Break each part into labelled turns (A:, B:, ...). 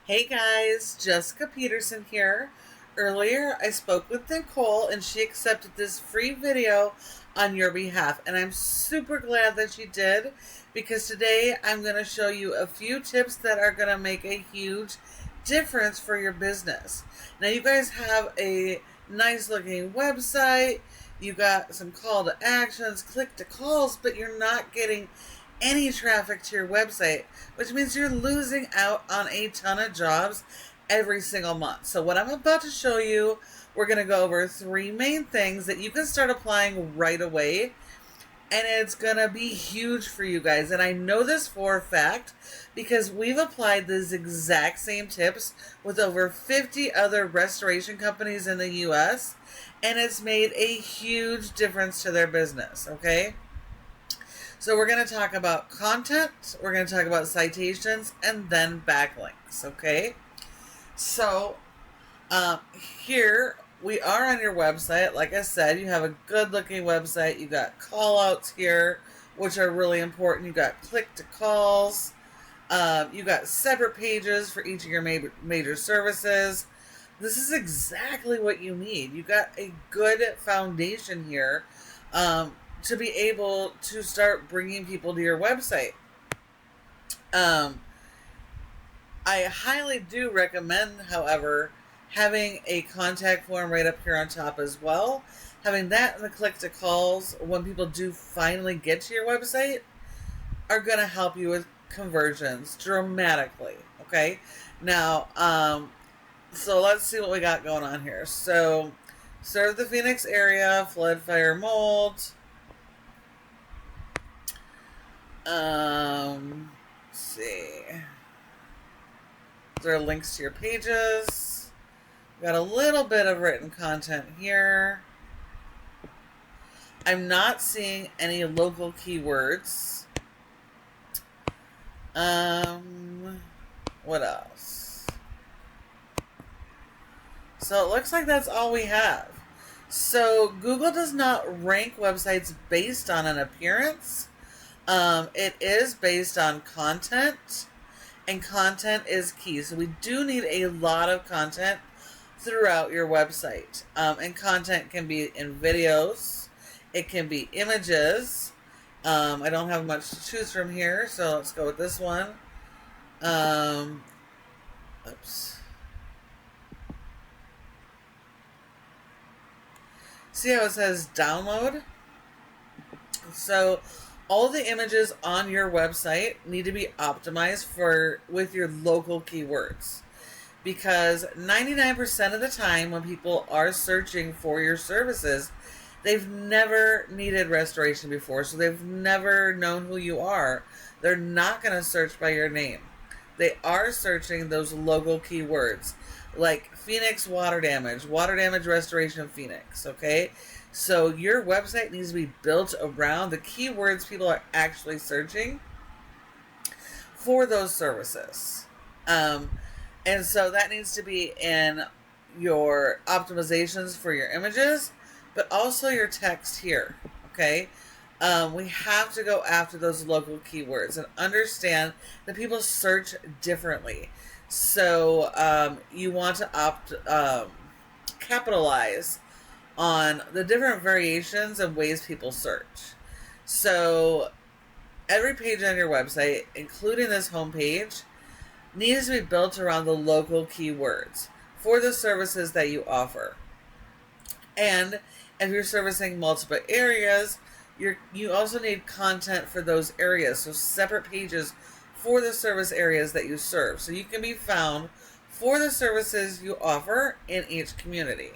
A: Hey guys, Jessica Peterson here. Earlier I spoke with Nicole and she accepted this free video on your behalf, and I'm super glad that she did, because today I'm going to show you a few tips that are going to make a huge difference for your business. Now you guys have a nice looking website, you got some call to actions, click to calls, but you're not getting any traffic to your website, which means you're losing out on a ton of jobs every single month. So what I'm about to show you, we're going to go over 3 main things that you can start applying right away, and it's going to be huge for you guys. And I know this for a fact because we've applied these exact same tips with over 50 other restoration companies in the US, and it's made a huge difference to their business, okay? So we're going to talk about content, we're going to talk about citations, and then backlinks, okay? So here we are on your website. Like I said, you have a good looking website. You got call outs here, which are really important. You got click to calls. You got separate pages for each of your major services. This is exactly what you need. You got a good foundation here to be able to start bringing people to your website. I highly do recommend, however, having a contact form right up here on top as well. Having that and the click to calls when people do finally get to your website are going to help you with conversions dramatically. Okay. Now, so let's see what we got going on here. So, serve the Phoenix area, flood, fire, mold. Let's see. There are links to your pages. Got a little bit of written content here. I'm not seeing any local keywords. What else? So it looks like that's all we have. So Google does not rank websites based on an appearance. It is based on content, and content is key. So we do need a lot of content throughout your website. And content can be in videos, it can be images. I don't have much to choose from here, so let's go with this one. Oops. See how it says download? So all the images on your website need to be optimized with your local keywords, because 99% of the time when people are searching for your services, they've never needed restoration before, so they've never known who you are. They're not going to search by your name. They are searching those local keywords like Phoenix water damage restoration Phoenix, okay? So your website needs to be built around the keywords people are actually searching for those services. And so that needs to be in your optimizations for your images, but also your text here, okay? We have to go after those local keywords and understand that people search differently. So you want to capitalize on the different variations and ways people search. So every page on your website, including this homepage, needs to be built around the local keywords for the services that you offer. And if you're servicing multiple areas, you also need content for those areas. So separate pages for the service areas that you serve, so you can be found for the services you offer in each community.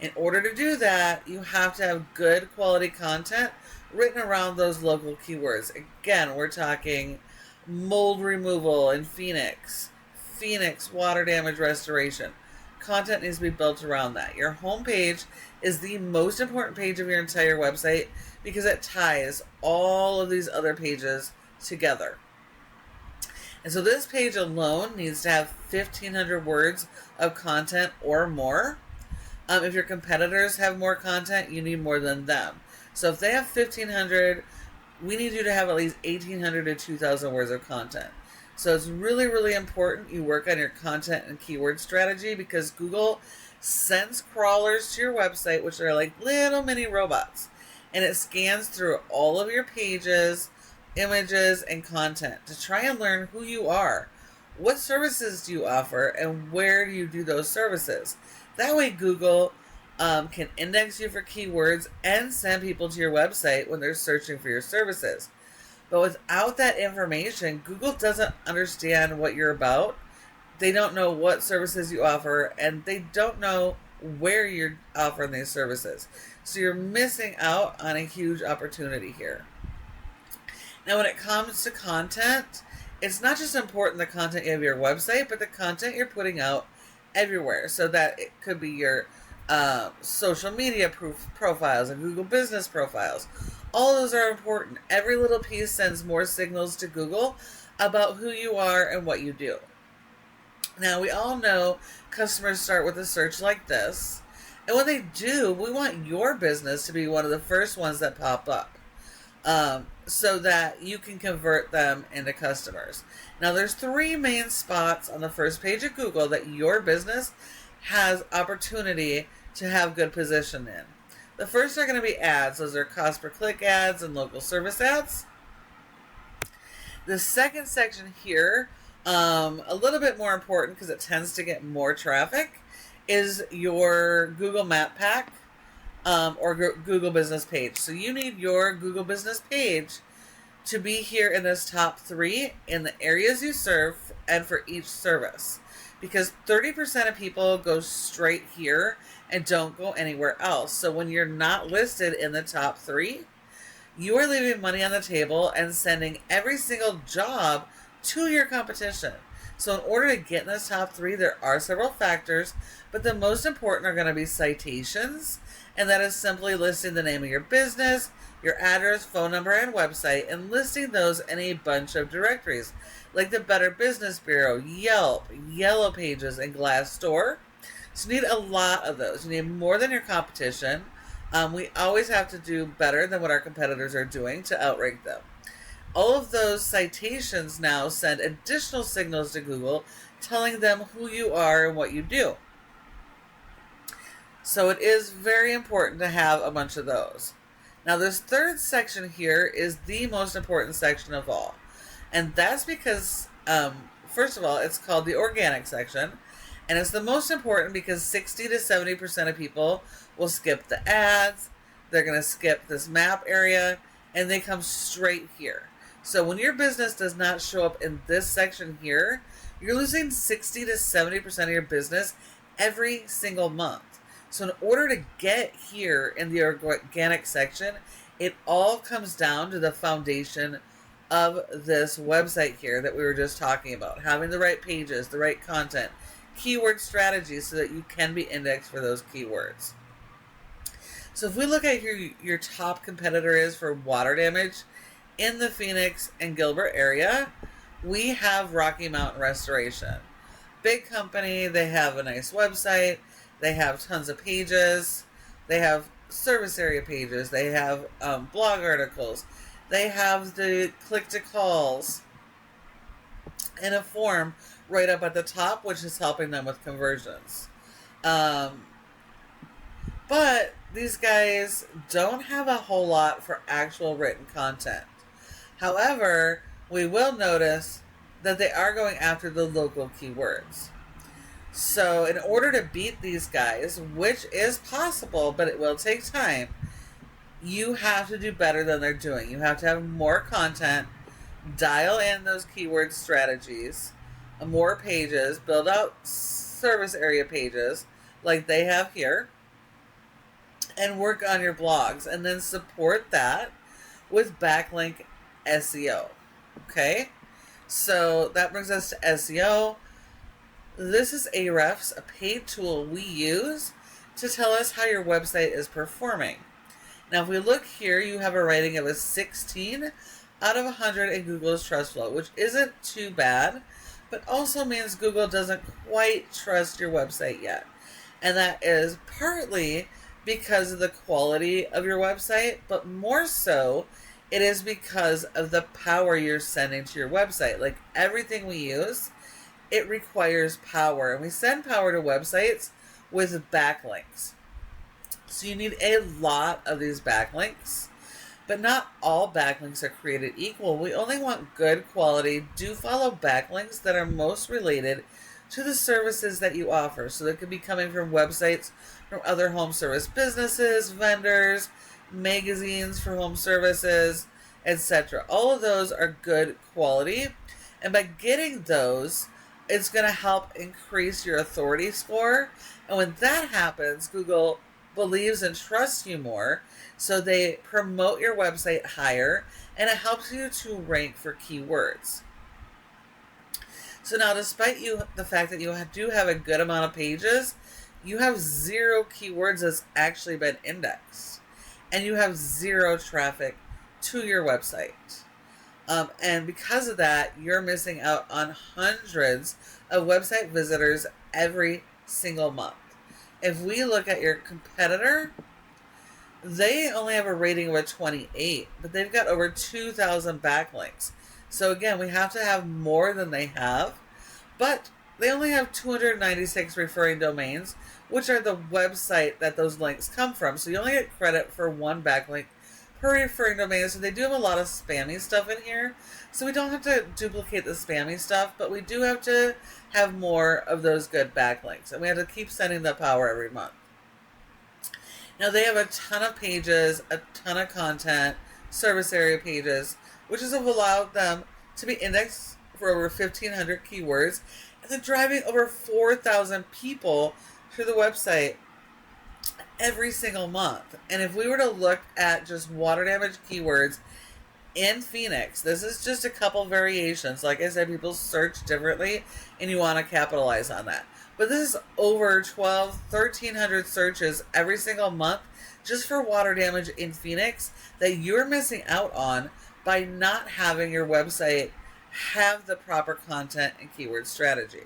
A: In order to do that, you have to have good quality content written around those local keywords. Again, we're talking mold removal in Phoenix water damage restoration. Content needs to be built around that. Your homepage is the most important page of your entire website because it ties all of these other pages together. And so this page alone needs to have 1,500 words of content or more. If your competitors have more content, you need more than them. So if they have 1,500, we need you to have at least 1,800 to 2,000 words of content. So it's really, really important you work on your content and keyword strategy, because Google sends crawlers to your website, which are like little mini robots, and it scans through all of your pages, images, and content to try and learn who you are, what services do you offer, and where do you do those services. That way Google can index you for keywords and send people to your website when they're searching for your services. But without that information, Google doesn't understand what you're about. They don't know what services you offer, and they don't know where you're offering these services. So you're missing out on a huge opportunity here. Now, when it comes to content, it's not just important the content of your website, but the content you're putting out everywhere. So that it could be your social media profiles and Google business profiles. All those are important. Every little piece sends more signals to Google about who you are and what you do. Now, we all know customers start with a search like this. And when they do, we want your business to be one of the first ones that pop up, so that you can convert them into customers. Now, there's 3 main spots on the first page of Google that your business has opportunity to have good position in. The first are going to be ads. Those are cost per click ads and local service ads. The second section here, a little bit more important because it tends to get more traffic, is your Google Map Pack or Google Business page. So you need your Google Business page to be here in this top 3 in the areas you serve and for each service. Because 30% of people go straight here and don't go anywhere else. So when you're not listed in the top 3, you are leaving money on the table and sending every single job to your competition. So in order to get in this top 3, there are several factors, but the most important are going to be citations, and that is simply listing the name of your business, your address, phone number, and website, and listing those in a bunch of directories, like the Better Business Bureau, Yelp, Yellow Pages, and Glassdoor. So you need a lot of those. You need more than your competition. We always have to do better than what our competitors are doing to outrank them. All of those citations now send additional signals to Google, telling them who you are and what you do. So it is very important to have a bunch of those. Now, this third section here is the most important section of all. And that's because, first of all, it's called the organic section. And it's the most important because 60 to 70% of people will skip the ads. They're going to skip this map area, and they come straight here. So when your business does not show up in this section here, you're losing 60 to 70% of your business every single month. So in order to get here in the organic section, it all comes down to the foundation of this website here that we were just talking about. Having the right pages, the right content, keyword strategies so that you can be indexed for those keywords. So if we look at who your top competitor is for water damage in the Phoenix and Gilbert area, we have Rocky Mountain Restoration. Big company, they have a nice website, they have tons of pages, they have service area pages, they have blog articles, they have the click to calls, and a form right up at the top, which is helping them with conversions. But these guys don't have a whole lot for actual written content. However, we will notice that they are going after the local keywords. So in order to beat these guys, which is possible, but it will take time, you have to do better than they're doing. You have to have more content, dial in those keyword strategies, more pages, build out service area pages like they have here, and work on your blogs, and then support that with backlink SEO. Okay? So that brings us to SEO. This is Ahrefs, a paid tool we use to tell us how your website is performing. Now, if we look here, you have a rating of a 16 out of 100 in Google's Trust Flow, which isn't too bad, but also means Google doesn't quite trust your website yet. And that is partly because of the quality of your website, but more so It is because of the power you're sending to your website. Like everything we use, it requires power. And we send power to websites with backlinks. So you need a lot of these backlinks. But not all backlinks are created equal. We only want good quality, do follow backlinks that are most related to the services that you offer. So they could be coming from websites from other home service businesses, vendors, magazines for home services, etc. All of those are good quality. And by getting those, it's going to help increase your authority score. And when that happens, Google believes and trusts you more, so they promote your website higher, and it helps you to rank for keywords. So now, despite the fact that you do have a good amount of pages, you have 0 keywords that's actually been indexed, and you have 0 traffic to your website. And because of that, you're missing out on hundreds of website visitors every single month. If we look at your competitor, they only have a rating of a 28, but they've got over 2,000 backlinks. So again, we have to have more than they have, but they only have 296 referring domains, which are the website that those links come from. So you only get credit for 1 backlink per referring domain. So they do have a lot of spammy stuff in here. So we don't have to duplicate the spammy stuff, but we do have to have more of those good backlinks. And we have to keep sending the power every month. Now they have a ton of pages, a ton of content, service area pages, which has allowed them to be indexed for over 1,500 keywords. And they're driving over 4,000 people to the website every single month. And if we were to look at just water damage keywords in Phoenix, this is just a couple variations. Like I said, people search differently, and you want to capitalize on that. But this is over 1,300 searches every single month just for water damage in Phoenix that you're missing out on by not having your website have the proper content and keyword strategy.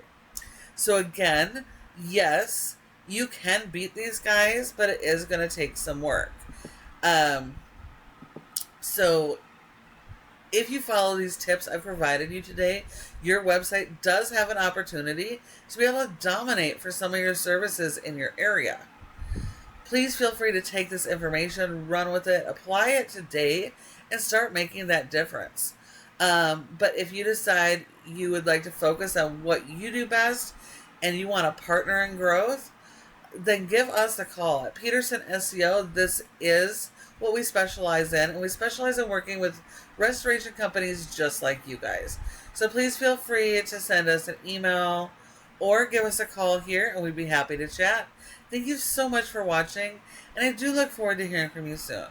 A: So again, yes, you can beat these guys, but it is going to take some work. So if you follow these tips I've provided you today, your website does have an opportunity to be able to dominate for some of your services in your area. Please feel free to take this information, run with it, apply it today, and start making that difference. But if you decide you would like to focus on what you do best and you want to partner in growth, then give us a call at Peterson SEO. This is what we specialize in, and we specialize in working with restoration companies just like you guys. So please feel free to send us an email or give us a call here, and we'd be happy to chat. Thank you so much for watching, and I do look forward to hearing from you soon.